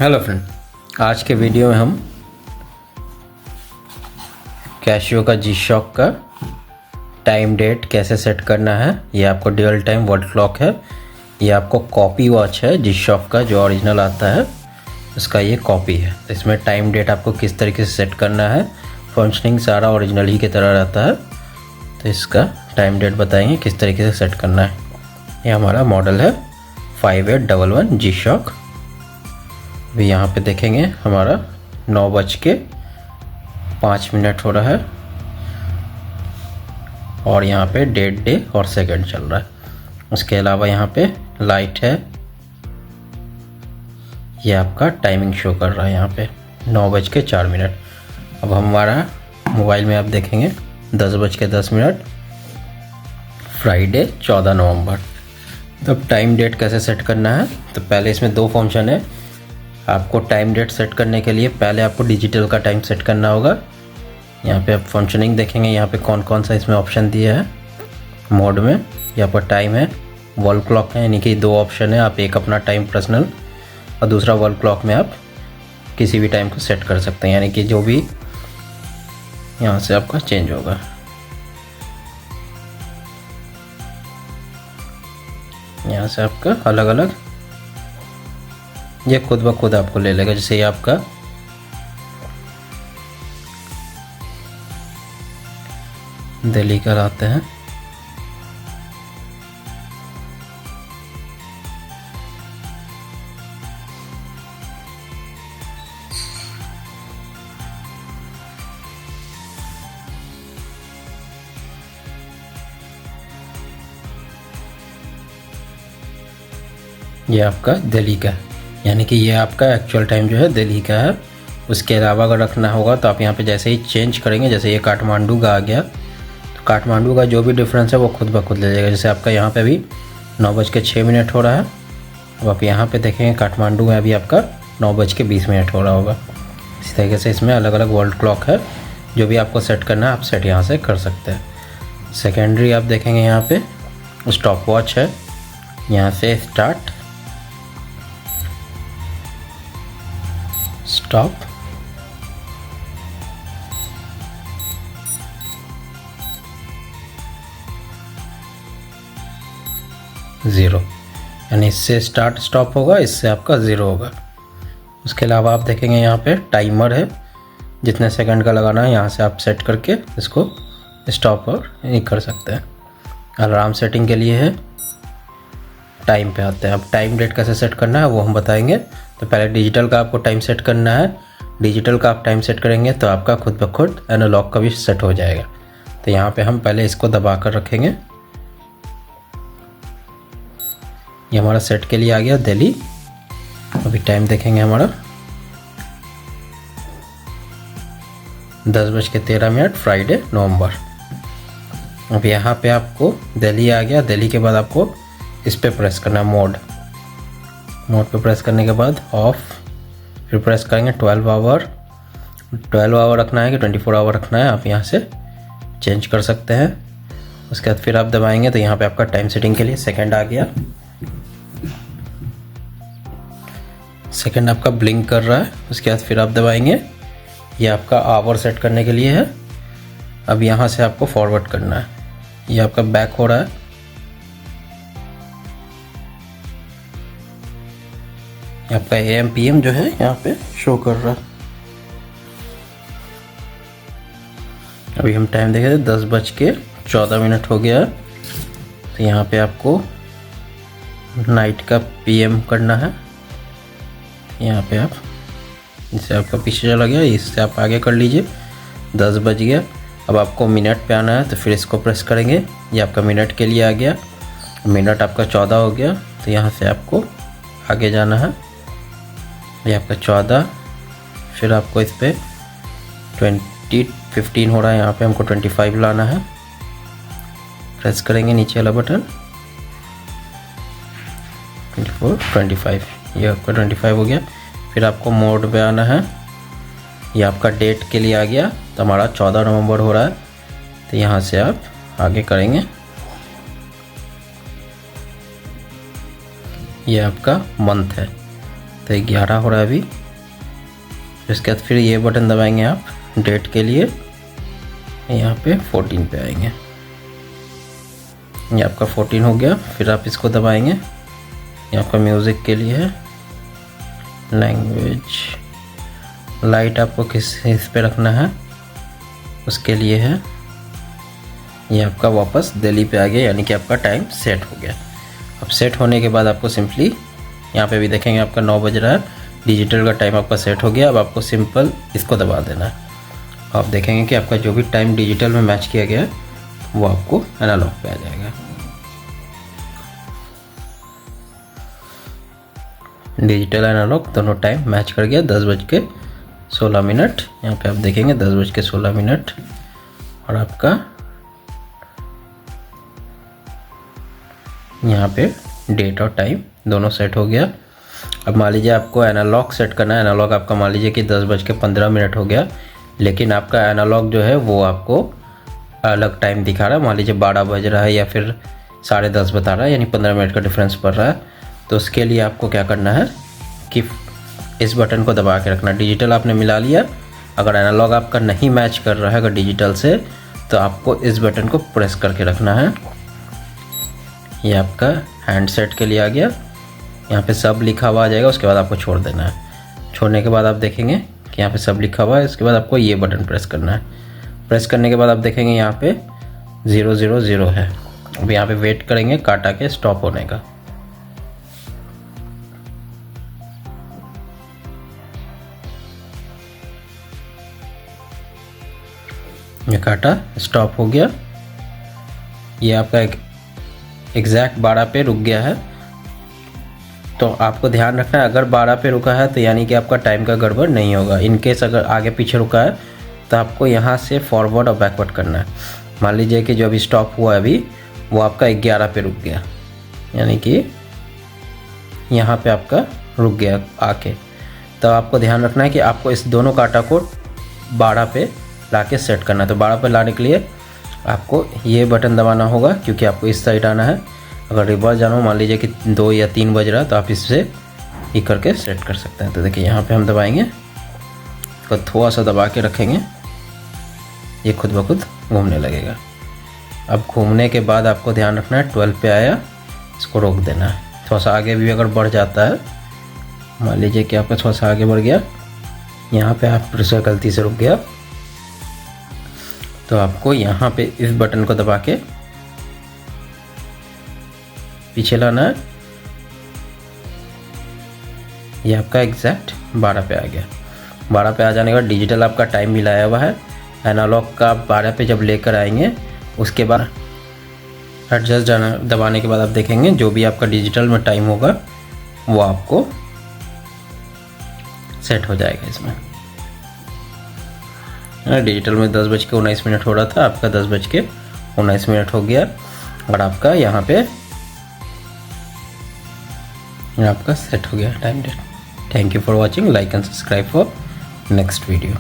Hello friend, आज के video में हम कैशियो का जी शॉक का टाइम डेट कैसे सेट करना है। ये आपको ड्यूअल टाइम वर्ल्ड क्लॉक है। ये आपको कॉपी वॉच है जी शॉक का, जो ओरिजिनल आता है उसका ये कॉपी है। तो इसमें टाइम डेट आपको किस तरीके से सेट करना है, फंक्शनिंग सारा ओरिजिनल ही की तरह रहता है। तो इसका टाइम डेट बताएंगे किस तरीके से सेट करना है। ये हमारा मॉडल है 5811 जी शॉक। अभी यहाँ पे देखेंगे हमारा 9:05 हो रहा है और यहाँ पे डेट डे और सेकंड चल रहा है। उसके अलावा यहाँ पे लाइट है, ये आपका टाइमिंग शो कर रहा है यहाँ पे 9:04। अब हमारा मोबाइल में आप देखेंगे 10:10, फ्राइडे 14 नवंबर। तो अब टाइम डेट कैसे सेट करना है, तो पहले इसमें दो फंक्शन है। आपको टाइम डेट सेट करने के लिए पहले आपको डिजिटल का टाइम सेट करना होगा। यहाँ पे आप फंक्शनिंग देखेंगे, यहाँ पे कौन कौन सा इसमें ऑप्शन दिया है। मोड में यहाँ पर टाइम है, वॉल क्लॉक है, यानी कि दो ऑप्शन है। आप एक अपना टाइम पर्सनल और दूसरा वॉल क्लॉक में आप किसी भी टाइम को सेट कर सकते हैं, यानी कि जो भी यहाँ से आपका चेंज होगा। यहाँ से आपका अलग अलग ये खुद ब खुद आपको ले लेगा। जैसे ये आपका दिल्ली का लाते हैं, ये आपका दिल्ली का, यानी कि ये आपका एक्चुअल टाइम जो है दिल्ली का है। उसके अलावा अगर रखना होगा तो आप यहाँ पे जैसे ही चेंज करेंगे, जैसे ये काठमांडू का आ गया तो काठमांडू का जो भी डिफरेंस है वो खुद ब खुद ले जाएगा। जैसे आपका यहाँ पे अभी 9:06 हो रहा है। अब आप यहाँ पे देखेंगे काठमांडू में अभी आपका 9:20 हो रहा होगा। इसी तरीके से इसमें अलग अलग वर्ल्ड क्लॉक है, जो भी आपको सेट करना है आप सेट यहाँ से कर सकते हैं। सेकेंडरी आप देखेंगे यहाँ पे स्टॉप वॉच है, यहाँ से स्टार्ट स्टॉप ज़ीरो, यानी इससे स्टार्ट स्टॉप होगा, इससे आपका ज़ीरो होगा। उसके अलावा आप देखेंगे यहाँ पे टाइमर है, जितने सेकंड का लगाना है यहाँ से आप सेट करके इसको स्टॉप और ये कर सकते हैं। अलार्म सेटिंग के लिए है। टाइम पे आते हैं, अब टाइम डेट कैसे सेट करना है वो हम बताएंगे। तो पहले डिजिटल का आपको टाइम सेट करना है। डिजिटल का आप टाइम सेट करेंगे तो आपका खुद ब खुद एनालॉग का भी सेट हो जाएगा। तो यहाँ पे हम पहले इसको दबा कर रखेंगे। ये हमारा सेट के लिए आ गया दिल्ली। अभी टाइम देखेंगे हमारा 10:13, फ्राइडे नवंबर। अब यहाँ पे आपको दिल्ली आ गया। दिल्ली के बाद आपको इस पे प्रेस करना है, मोड पे प्रेस करने के बाद ऑफ, फिर प्रेस करेंगे 12 आवर रखना है कि 24 आवर रखना है, आप यहाँ से चेंज कर सकते हैं। उसके बाद फिर आप दबाएंगे तो यहाँ पे आपका टाइम सेटिंग के लिए सेकंड आ गया। सेकंड आपका ब्लिंक कर रहा है। उसके बाद फिर आप दबाएंगे, ये आपका आवर सेट करने के लिए है। अब यहाँ से आपको फॉरवर्ड करना है, ये आपका बैक हो रहा है। आपका AM PM जो है यहाँ पे शो कर रहा है। अभी हम टाइम देखे थे 10:14 हो गया। तो यहाँ पे आपको नाइट का PM करना है। यहाँ पे आप इससे आपका पीछे चला गया, इससे आप आगे कर लीजिए। 10 बज गया। अब आपको मिनट पे आना है, तो फिर इसको प्रेस करेंगे, ये आपका मिनट के लिए आ गया। मिनट आपका 14 हो गया, तो यहाँ से आपको आगे जाना है। ये आपका 14, फिर आपको इस पर 15 हो रहा है, यहाँ पे हमको 25 लाना है। प्रेस करेंगे नीचे वाला बटन, 24, 25, ये आपका 25 हो गया। फिर आपको मोड पे आना है, ये आपका डेट के लिए आ गया। तो हमारा 14 नवंबर हो रहा है, तो यहाँ से आप आगे करेंगे। ये आपका मंथ है, तो 11 हो रहा है अभी। इसके बाद फिर ये बटन दबाएंगे आप डेट के लिए, यहाँ पे 14 पे आएंगे, ये आपका 14 हो गया। फिर आप इसको दबाएंगे, ये आपका म्यूज़िक के लिए है। लैंग्वेज लाइट आपको किस इस पे रखना है उसके लिए है। ये आपका वापस दिल्ली पे आ गया, यानी कि आपका टाइम सेट हो गया। अब सेट होने के बाद आपको सिंपली यहाँ पे भी देखेंगे आपका 9 बज रहा है, डिजिटल का टाइम आपका सेट हो गया। अब आपको सिंपल इसको दबा देना है। आप देखेंगे कि आपका जो भी टाइम डिजिटल में मैच किया गया है वो आपको एनालॉग पे आ जाएगा। डिजिटल एनालॉग दोनों टाइम मैच कर गया। 10:16। यहाँ पे आप देखेंगे 10:16 और आपका यहाँ पे डेट और टाइम दोनों सेट हो गया। अब मान लीजिए आपको एनालॉग सेट करना है। एनालॉग आपका मान लीजिए कि 10:15 हो गया, लेकिन आपका एनालॉग जो है वो आपको अलग टाइम दिखा रहा है। मान लीजिए 12 बज रहा है या फिर 10:30 बता रहा है, यानी 15 मिनट का डिफरेंस पड़ रहा है। तो उसके लिए आपको क्या करना है कि इस बटन को दबा के रखना। डिजिटल आपने मिला लिया, अगर एनालॉग आपका नहीं मैच कर रहा है अगर डिजिटल से, तो आपको इस बटन को प्रेस करके रखना है। ये आपका हैंडसेट के लिए आ गया, यहाँ पे सब लिखा हुआ आ जाएगा। उसके बाद आपको छोड़ देना है। छोड़ने के बाद आप देखेंगे कि यहाँ पे सब लिखा हुआ है। इसके बाद आपको ये बटन प्रेस करना है। प्रेस करने के बाद आप देखेंगे यहाँ पे 000 है। अब यहाँ पे वेट करेंगे काटा के स्टॉप होने का। ये काटा स्टॉप हो गया। ये आपका एक एग्जैक्ट 12 पे रुक गया है। तो आपको ध्यान रखना है, अगर 12 पे रुका है तो यानी कि आपका टाइम का गड़बड़ नहीं होगा। इनकेस अगर आगे पीछे रुका है तो आपको यहाँ से फॉरवर्ड और बैकवर्ड करना है। मान लीजिए कि जो अभी स्टॉप हुआ है अभी वो आपका 11 पे रुक गया, यानी कि यहाँ पे आपका रुक गया आके। तो आपको ध्यान रखना है कि आपको इस दोनों काटा को 12 पे ला के सेट करना है। तो 12 पे लाने के लिए आपको ये बटन दबाना होगा, क्योंकि आपको इस साइड आना है। अगर रिवर्स जाना हो, मान लीजिए कि 2 या 3 बज रहा है, तो आप इससे ये करके सेट कर सकते हैं। तो देखिए यहाँ पे हम दबाएंगे, तो थोड़ा सा दबा के रखेंगे, ये खुद ब खुद घूमने लगेगा। अब घूमने के बाद आपको ध्यान रखना है 12 पे आया, इसको रोक देना है। थोड़ा सा आगे भी अगर बढ़ जाता है, मान लीजिए कि आपका थोड़ा सा आगे बढ़ गया, यहाँ पे आप फिर से गलती से रुक गया, तो आपको यहाँ पे इस बटन को दबा के पीछे लाना है। ये आपका एग्जैक्ट 12 पे आ गया। 12 पे आ जाने के बाद डिजिटल आपका टाइम भी लाया हुआ है। एनालॉग का 12 पे जब लेकर आएंगे, उसके बाद एडजस्ट दबाने के बाद आप देखेंगे जो भी आपका डिजिटल में टाइम होगा वो आपको सेट हो जाएगा। इसमें डिजिटल में 10:19 हो रहा था, आपका 10:19 हो गया और आपका यहाँ पे आपका सेट हो गया time date. Thank you for watching. Like and subscribe for next video.